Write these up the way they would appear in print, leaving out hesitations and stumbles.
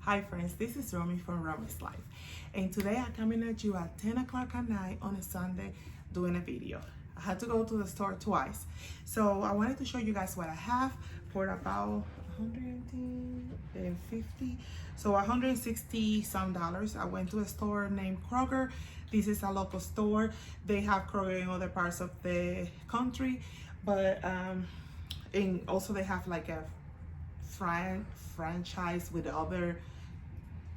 Hi friends, this is Romey from Romey's Life, and today I'm coming at you at 10 o'clock at night on a Sunday doing a video. I had to go to the store twice, so I wanted to show you guys what I have for about 150, so 160 some dollars. I went to a store named Kroger. This is a local store. They have Kroger in other parts of the country, but and also they have like a franchise with other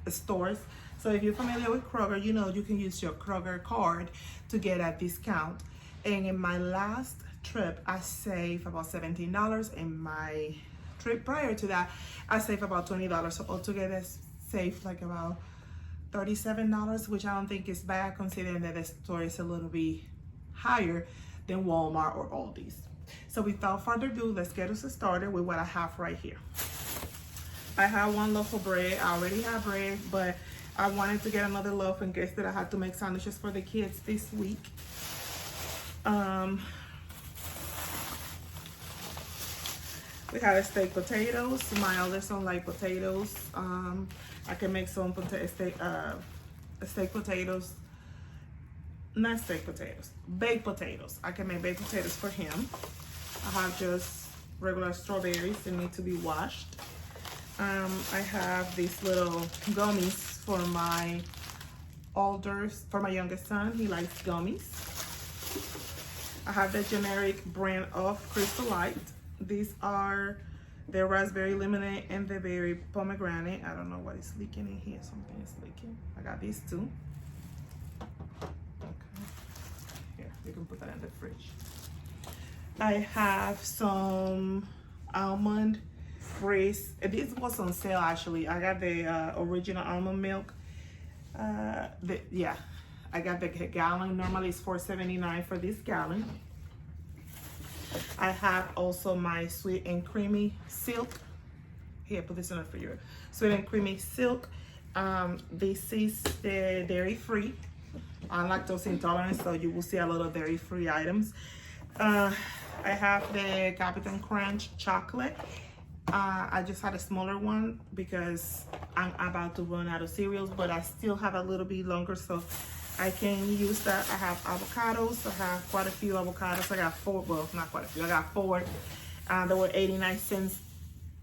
stores. So if you're familiar with Kroger, you know you can use your Kroger card to get a discount. And in my last trip, I saved about $17. In my trip prior to that, I saved about $20. So altogether, saved like about $37, which I don't think is bad considering that the store is a little bit higher than Walmart or Aldi's. So without further ado, let's get us started with what I have right here. I have one loaf of bread. I already have bread, but I wanted to get another loaf in case that I had to make sandwiches for the kids this week. We have steak potatoes. My eldest don't like potatoes. I can make some steak potatoes. Not steak potatoes, baked potatoes. I can make baked potatoes for him. I have just regular strawberries that need to be washed. I have these little gummies for my youngest son. He likes gummies. I have the generic brand of Crystal Light. These are the raspberry lemonade and the berry pomegranate. I don't know what is leaking in here. Something is leaking. I got these two. Okay. Here, you can put that in the fridge. I have some almond Grace. This was on sale actually. I got the original almond milk. I got the gallon. Normally it's $4.79 for this gallon. I have also my sweet and creamy silk. Here, put this in for you. Sweet and creamy silk. This is the dairy free. I'm lactose intolerant, so you will see a lot of dairy free items. I have the Captain Crunch chocolate. I just had a smaller one because I'm about to run out of cereals, but I still have a little bit longer, so I can use that. I have avocados. I have quite a few avocados. I got four, well, not quite a few. I got four. They were 89 cents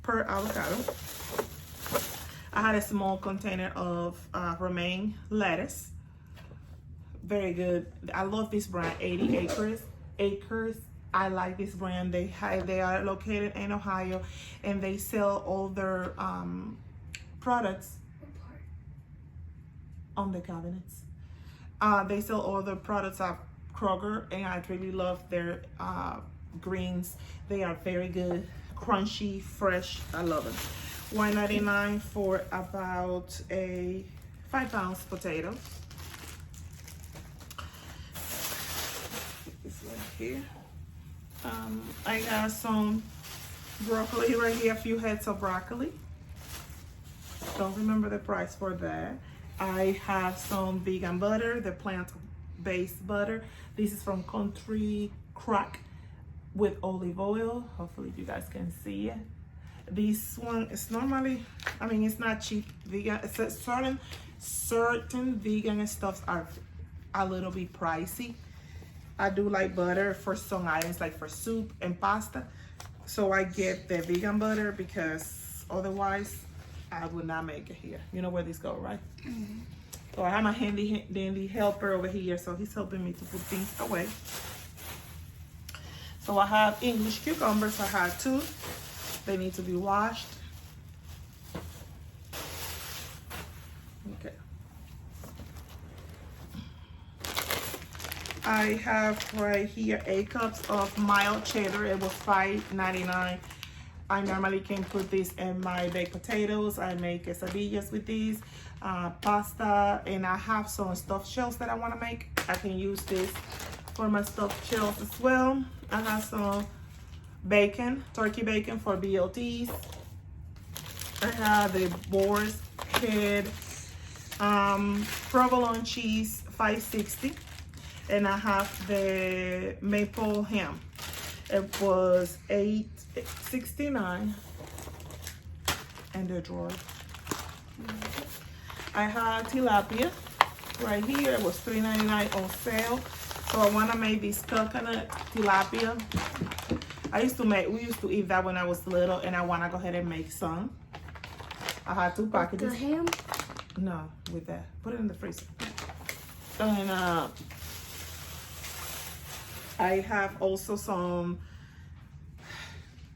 per avocado. I had a small container of romaine lettuce. Very good. I love this brand, 80 Acres. I like this brand. They are located in Ohio, and they sell all their products on the cabinets. They sell all the products at Kroger, and I really love their greens. They are very good, crunchy, fresh. I love them. $1.99 for about a 5-pound potato. This one here. I got some broccoli right here, a few heads of broccoli. Don't remember the price for that. I have some vegan butter, the plant-based butter. This is from Country Crock with olive oil. Hopefully you guys can see it. This one is normally, I mean, it's not cheap. Vegan, it's certain vegan stuffs are a little bit pricey. I do like butter for some items, like for soup and pasta. So I get the vegan butter because otherwise I would not make it here. You know where these go, right? Mm-hmm. So I have my handy dandy helper over here, so he's helping me to put things away. So I have English cucumbers. I have 2. They need to be washed. Okay. I have right here 8 cups of mild cheddar. It was $5.99. I normally can put this in my baked potatoes. I make quesadillas with these, pasta, and I have some stuffed shells that I want to make. I can use this for my stuffed shells as well. I have some bacon, turkey bacon for BLTs. I have the boar's head, provolone cheese, $5.60. And I have the maple ham. It was $8.69. And the drawer. I had tilapia right here. It was $3.99 on sale. So I want to make this coconut tilapia. We used to eat that when I was little, and I want to go ahead and make some. I had 2 packages. The ham? No, with that. Put it in the freezer. And I have also some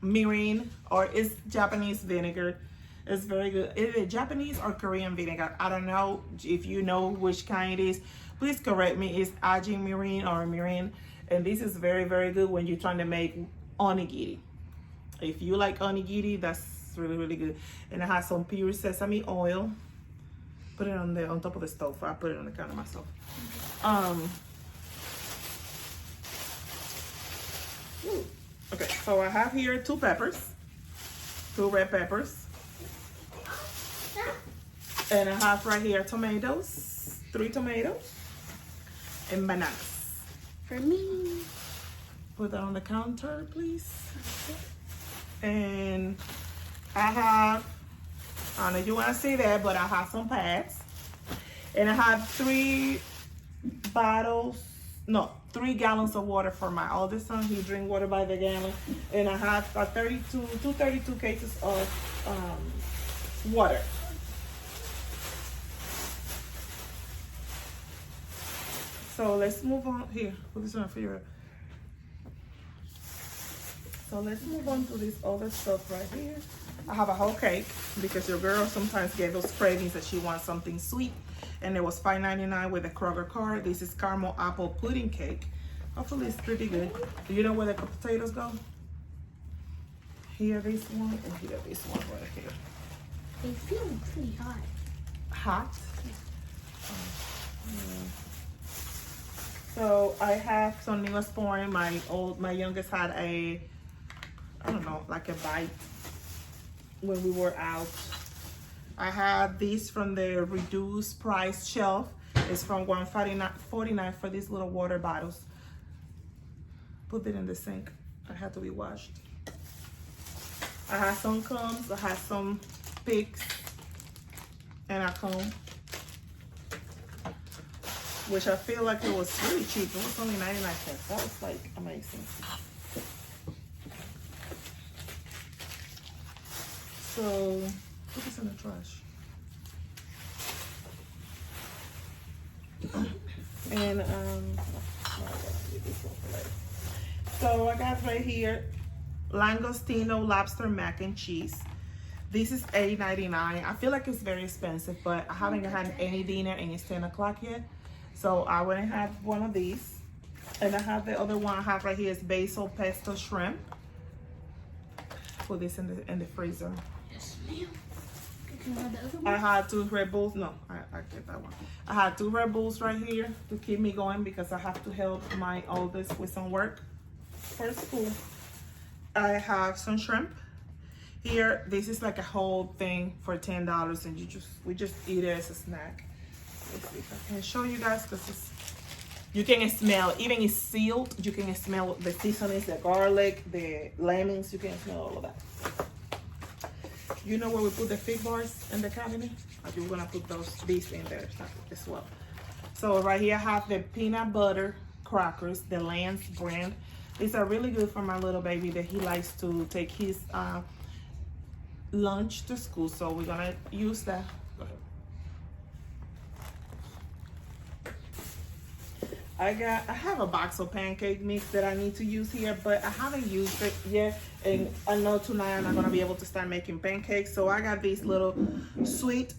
mirin, or it's Japanese vinegar. It's very good. Is it Japanese or Korean vinegar? I don't know. If you know which kind it is, please correct me. It's aji mirin or mirin. And this is very, very good when you're trying to make onigiri. If you like onigiri, that's really, really good. And I have some pure sesame oil. Put it on top of the stove. I put it on the counter myself. Okay, so I have here 2 peppers, 2 red peppers. And I have right here tomatoes, 3 tomatoes, and bananas. For me. Put that on the counter, please. And I have, I don't know if you want to see that, but I have some pads. And I have 3 gallons of water for my oldest son. He drinks water by the gallon. And I have 32 cases of water. So let's move on here. Put this on for you. So let's move on to this other stuff right here. I have a whole cake because your girl sometimes gets those cravings that she wants something sweet. And it was $5.99 with a Kroger card. This is caramel apple pudding cake. Hopefully it's pretty good. Do you know where the potatoes go? Here, this one, and here, this one right here. They feel pretty hot. Hot? So I have some Neosporin. My youngest had a, I don't know, like a bite when we were out. I had these from the reduced price shelf. It's from $149 for these little water bottles. Put it in the sink. I had to be washed. I had some combs. I had some picks and a comb, which I feel like it was really cheap. It was only 99 cents. That was like amazing. So put this in the trash. And so I got right here Langostino lobster mac and cheese. This is $8.99. I feel like it's very expensive, but I haven't had any dinner and it's 10 o'clock yet. So I went and had one of these. And I have the other one I have right here is basil pesto shrimp. Put this in the freezer. Yes, ma'am. Can I have the other one? I had 2 Red Bulls. No, I get that one. I had 2 Red Bulls right here to keep me going because I have to help my oldest with some work for school. I have some shrimp. Here, this is like a whole thing for $10 and we just eat it as a snack. Let's see if I can show you guys because you can smell, even it's sealed, you can smell the seasonings, the garlic, the lemons, you can smell all of that. You know where we put the fig bars in the cabinet? We're gonna put these in there as well. So right here I have the peanut butter crackers, the Lance brand. These are really good for my little baby that he likes to take his lunch to school. So we're gonna use that. Go ahead. I have a box of pancake mix that I need to use here, but I haven't used it yet. And I know tonight I'm not gonna be able to start making pancakes. So I got these little sweet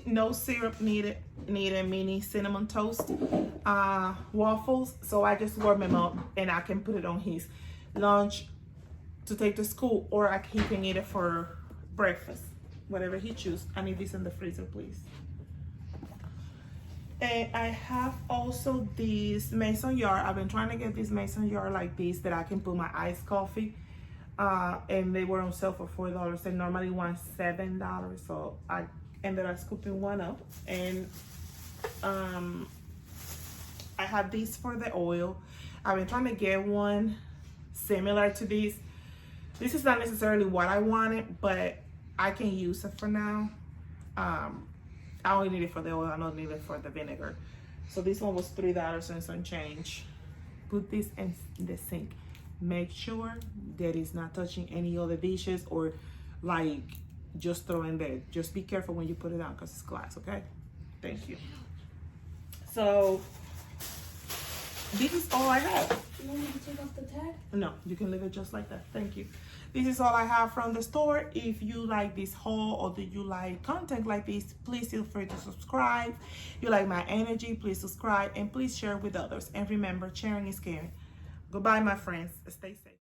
no syrup needed mini cinnamon toast waffles. So I just warm them up and I can put it on his lunch to take to school, or he can eat it for breakfast, whatever he chooses. I need this in the freezer, please. And I have also this mason jar. I've been trying to get this mason jar like this that I can put my iced coffee. And they were on sale for $4. They normally want $7. So I ended up scooping one up. And I have these for the oil. I've been trying to get one similar to this. This is not necessarily what I wanted, but I can use it for now. I only need it for the oil. I don't need it for the vinegar. So this one was $3 and some change. Put this in the sink. Make sure that it's not touching any other dishes or like just throw in there. Just be careful when you put it down because it's glass, okay? Thank you. So this is all I have. You want me to take off the tag? No, you can leave it just like that. Thank you. This is all I have from the store. If you like this haul or do you like content like this, please feel free to subscribe. You like my energy, please subscribe and please share with others. And remember, sharing is caring. Goodbye, my friends. Stay safe.